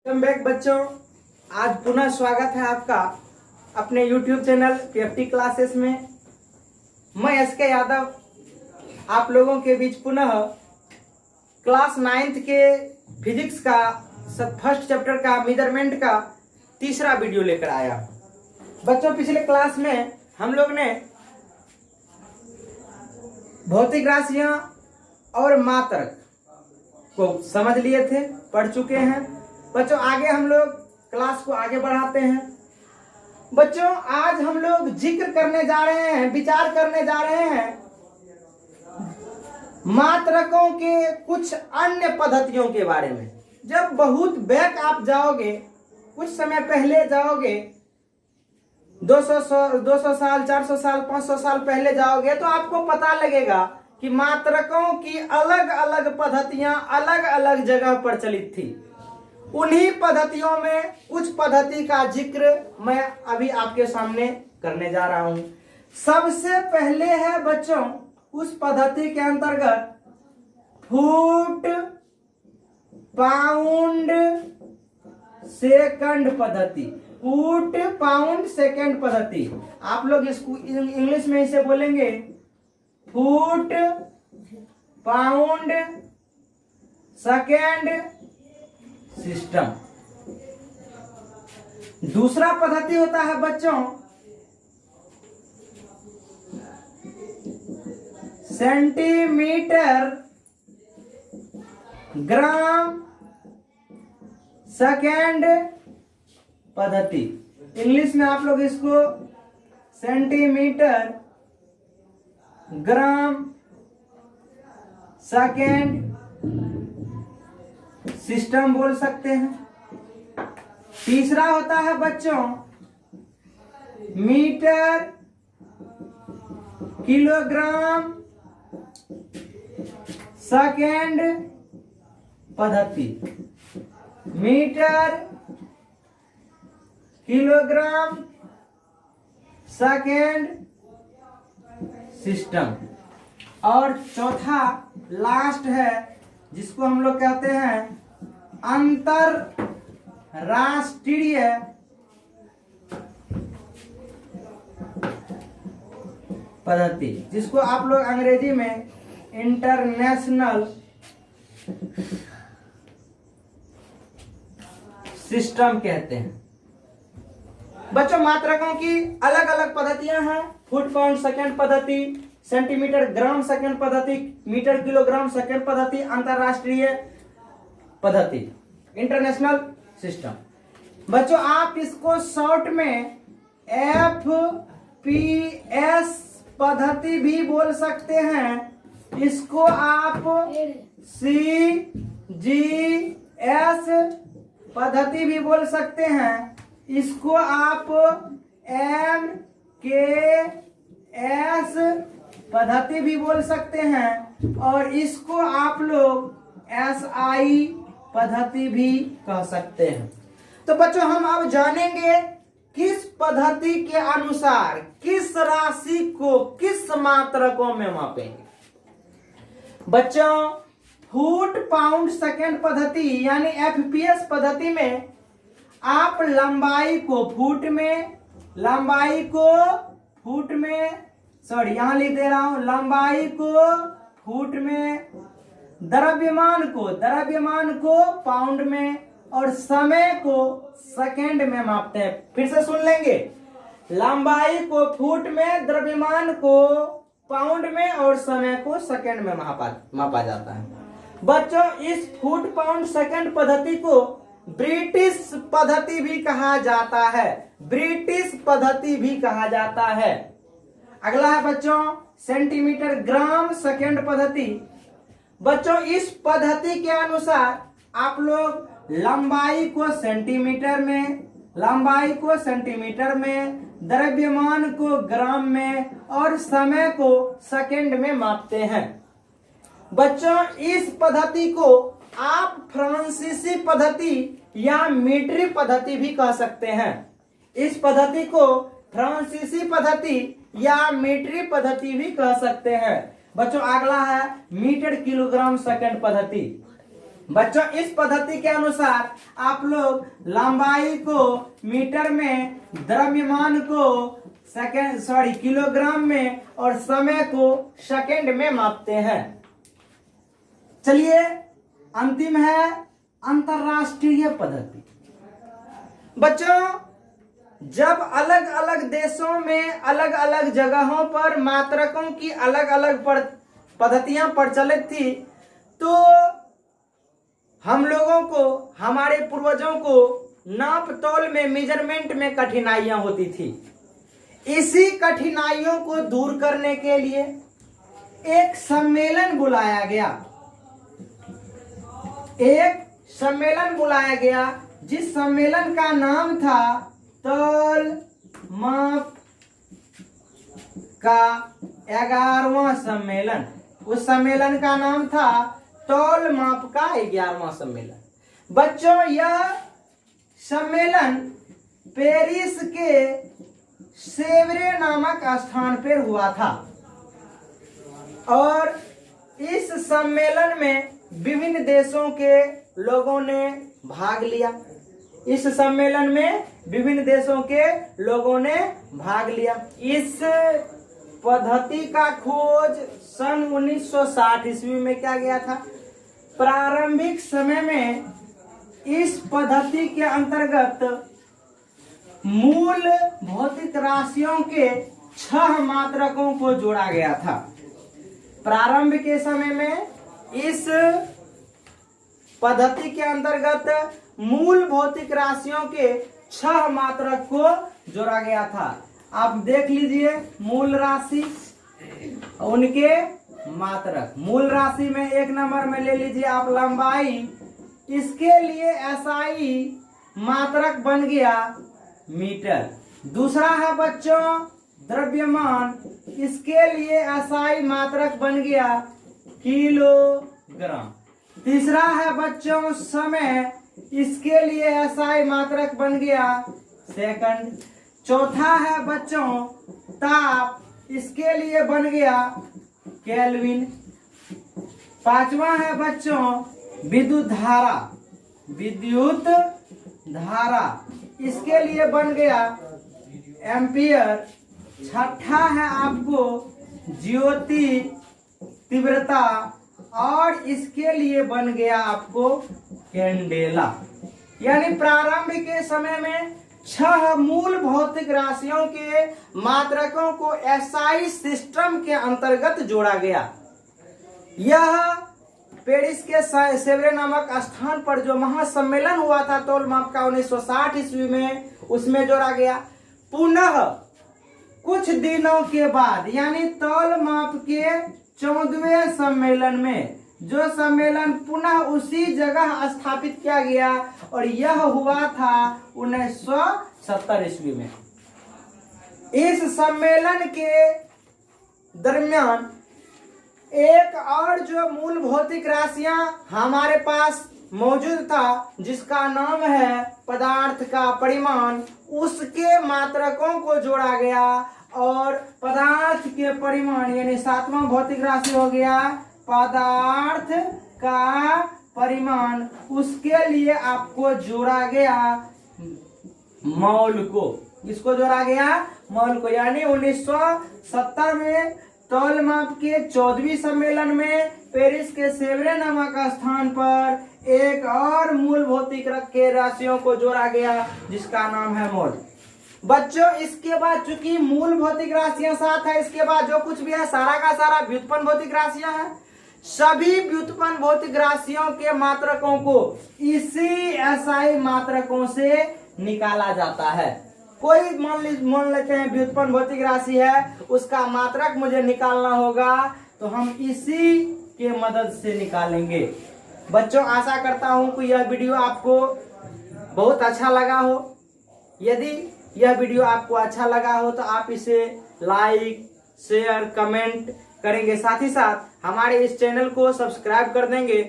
Welcome back बच्चों। आज पुनः स्वागत है आपका अपने YouTube चैनल PFT क्लासेस में। मैं SK यादव आप लोगों के बीच पुनः क्लास 9th के फिजिक्स का फर्स्ट चैप्टर का मेजरमेंट का तीसरा वीडियो लेकर आया। बच्चों, पिछले क्लास में हम लोग ने भौतिक राशियां और मात्रक को समझ लिए थे, पढ़ चुके हैं। बच्चों, आगे हम लोग क्लास को आगे बढ़ाते हैं। बच्चों, आज हम लोग जिक्र करने जा रहे हैं, विचार करने जा रहे हैं मात्रकों के कुछ अन्य पद्धतियों के बारे में। जब बहुत बैक आप जाओगे, कुछ समय पहले जाओगे, 200 साल, 400 साल, 500 साल पहले जाओगे तो आपको पता लगेगा कि मात्रकों की अलग अलग पद्धतियां अलग अलग जगह प्रचलित थी। उन्हीं पद्धतियों में कुछ पद्धति का जिक्र मैं अभी आपके सामने करने जा रहा हूं। सबसे पहले है बच्चों, उस पद्धति के अंतर्गत फुट पाउंड सेकंड पद्धति। फुट पाउंड सेकंड पद्धति, आप लोग इसको इंग्लिश में इसे बोलेंगे फुट पाउंड सेकंड सिस्टम। दूसरा पद्धति होता है बच्चों सेंटीमीटर ग्राम सेकंड पद्धति। इंग्लिश में आप लोग इसको सेंटीमीटर ग्राम सेकंड सिस्टम बोल सकते हैं। तीसरा होता है बच्चों मीटर किलोग्राम सेकंड पद्धति। Metre kilogram second system. और चौथा लास्ट है जिसको हम लोग कहते हैं अंतरराष्ट्रीय पद्धति, जिसको आप लोग अंग्रेजी में इंटरनेशनल सिस्टम कहते हैं। बच्चों, मात्रकों की अलग अलग पद्धतियां हैं। फुट पाउंड सेकंड पद्धति, सेंटीमीटर ग्राम सेकंड पद्धति, मीटर किलोग्राम सेकंड पद्धति, अंतरराष्ट्रीय पद्धति, इंटरनेशनल सिस्टम। बच्चों, आप इसको शॉर्ट में FPS पद्धति भी बोल सकते हैं। इसको आप CGS पद्धति भी बोल सकते हैं। इसको आप MKS पद्धति भी बोल सकते हैं। और इसको आप लोग SI पद्धति भी कह सकते हैं। तो बच्चों, हम अब जानेंगे किस पद्धति के अनुसार किस राशि को किस मात्रकों में मापेंगे। बच्चों, फुट पाउंड सेकंड पद्धति यानी FPS पद्धति में आप लंबाई को फुट में, यहां लिख दे रहा हूं, लंबाई को फुट में, द्रव्यमान को पाउंड में और समय को सेकंड में मापते हैं। फिर से सुन लेंगे, लंबाई को फुट में, द्रव्यमान को पाउंड में और समय को सेकंड में मापा जाता है। बच्चों, इस फुट पाउंड सेकंड पद्धति को ब्रिटिश पद्धति भी कहा जाता है। अगला है बच्चों सेंटीमीटर ग्राम सेकंड पद्धति। बच्चों, इस पद्धति के अनुसार आप लोग लंबाई को सेंटीमीटर में, द्रव्यमान को ग्राम में और समय को सेकंड में मापते हैं। बच्चों, इस पद्धति को आप फ्रांसीसी पद्धति या मीट्री पद्धति भी कह सकते हैं। इस पद्धति को फ्रांसीसी पद्धति या मीट्री पद्धति भी कह सकते हैं। बच्चों, अगला है मीटर किलोग्राम सेकंड पद्धति। बच्चों इस पद्धति के अनुसार आप लोग लंबाई को मीटर में, द्रव्यमान को किलोग्राम में और समय को सेकंड में मापते हैं। चलिए अंतिम है अंतरराष्ट्रीय पद्धति। बच्चों जब अलग अलग देशों में अलग अलग जगहों पर मात्रकों की अलग अलग पद्धतियां प्रचलित थी, तो हम लोगों को, हमारे पूर्वजों को नाप तोल में, मेजरमेंट में कठिनाइयां होती थी। इसी कठिनाइयों को दूर करने के लिए एक सम्मेलन बुलाया गया, जिस सम्मेलन का नाम था तौल माप का 11वां सम्मेलन। उस सम्मेलन का नाम था तौल माप का 11वां सम्मेलन। बच्चों यह सम्मेलन पेरिस के सेवरे नामक स्थान पर हुआ था और इस सम्मेलन में विभिन्न देशों के लोगों ने भाग लिया। इस पद्धति का खोज सन 1960 ईस्वी में किया गया था। प्रारंभिक समय में इस पद्धति के अंतर्गत मूल भौतिक राशियों के 6 मात्रकों को जोड़ा गया था। प्रारंभ के समय में इस पद्धति के अंतर्गत मूल भौतिक राशियों के 6 मात्रक को जोड़ा गया था। आप देख लीजिए मूल राशि, उनके मात्रक। मूल राशि में 1 नंबर में ले लीजिए आप लंबाई, इसके लिए SI मात्रक बन गया मीटर। दूसरा है बच्चों द्रव्यमान, इसके लिए SI मात्रक बन गया किलोग्राम। तीसरा है बच्चों समय, इसके लिए SI मात्रक बन गया सेकंड। चौथा है बच्चों ताप, इसके लिए बन गया केल्विन। 5वां है बच्चों विद्युत धारा, इसके लिए बन गया एम्पियर। 6ठा है आपको ज्योति तीव्रता और इसके लिए बन गया आपको कैंडेला। यानी प्रारंभ के समय में 6 मूल भौतिक राशियों के मात्रकों को SI सिस्टम के अंतर्गत जोड़ा गया। यह पेरिस के सेवरे नामक स्थान पर जो महासम्मेलन हुआ था तौल माप का 1960 ईस्वी में, उसमें जोड़ा गया। पुनः कुछ दिनों के बाद यानी तौल माप के 14वें सम्मेलन में, जो सम्मेलन पुनः उसी जगह स्थापित किया गया और यह हुआ था 1970 ईस्वी में। इस सम्मेलन के दरमियान एक और जो मूल भौतिक राशियां हमारे पास मौजूद था, जिसका नाम है पदार्थ का परिमाण, उसके मात्रकों को जोड़ा गया और पदार्थ के परिमाण यानी 7वां भौतिक राशि हो गया पदार्थ का परिमाण, उसके लिए आपको जोड़ा गया मौल को। इसको जोड़ा गया मौल को। यानी 1970 में तौल माप के 14वीं सम्मेलन में पेरिस के सेवरे नामक स्थान पर एक और मूल भौतिक के राशियों को जोड़ा गया, जिसका नाम है मोल। बच्चों इसके बाद चूंकि मूल भौतिक राशियां 7 है, इसके बाद जो कुछ भी है सारा का सारा व्युत्पन्न भौतिक राशियां हैं। सभी व्युत्पन्न भौतिक राशियों के मात्रकों को इसी SI मात्रकों से निकाला जाता है। कोई मान लेते हैं व्युत्पन्न भौतिक राशि है, उसका मात्रक मुझे निकालना होगा, तो हम इसी के मदद से निकालेंगे। बच्चों आशा करता हूं कि यह वीडियो आपको बहुत अच्छा लगा हो। यदि यह वीडियो आपको अच्छा लगा हो तो आप इसे लाइक, शेयर, कमेंट करेंगे, साथ ही साथ हमारे इस चैनल को सब्सक्राइब कर देंगे।